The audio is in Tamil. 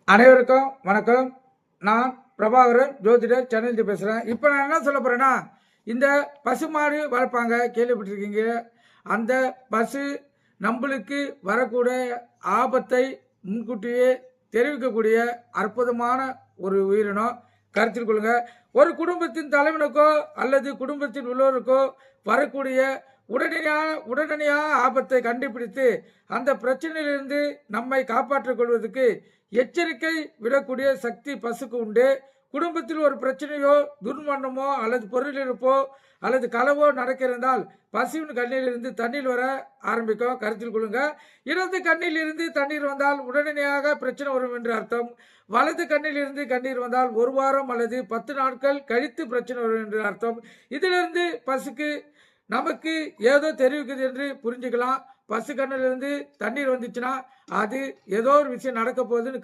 அனைவருக்கும் வணக்கம். நான் பிரபாகரன் ஜோதிடர் சென்னையிலிருந்து பேசுகிறேன். இப்போ நான் என்ன சொல்ல போகிறேன்னா, இந்த பசுமாடு வளர்ப்பாங்க, கேள்விப்பட்டிருக்கீங்க. அந்த பசு நம்மளுக்கு வரக்கூடிய ஆபத்தை முன்கூட்டியே தெரிவிக்கக்கூடிய அற்புதமான ஒரு உயிரினம். கருத்தில் கொள்ளுங்க. ஒரு குடும்பத்தின் தலைவனுக்கோ அல்லது குடும்பத்தில் உள்ளவருக்கோ வரக்கூடிய உடனடியாக ஆபத்தை கண்டுபிடித்து அந்த பிரச்சனையிலிருந்து நம்மை காப்பாற்றிக் கொள்வதற்கு எச்சரிக்கை விடக்கூடிய சக்தி பசுக்கு உண்டு. குடும்பத்தில் ஒரு பிரச்சனையோ துர்மரணமோ அல்லது பொருள் இருப்போ அல்லது களவோ நடக்கிறதால் பசுவின் கண்ணிலிருந்து தண்ணீர் வர ஆரம்பிக்கும். கருத்தில் கொள்ளுங்க. இடது கண்ணிலிருந்து தண்ணீர் வந்தால் உடனடியாக பிரச்சனை வரும் என்று அர்த்தம். வலது கண்ணிலிருந்து கண்ணீர் வந்தால் 1 வாரம் அல்லது 10 நாட்கள் கழித்து பிரச்சனை வரும் என்று அர்த்தம். இதிலிருந்து பசுக்கு நமக்கு ஏதோ தெரிவிக்குது என்று புரிஞ்சுக்கலாம். பசு கண்ணிலிருந்து தண்ணீர் வந்துச்சுன்னா அது ஏதோ ஒரு விஷயம் நடக்க போகுதுன்னு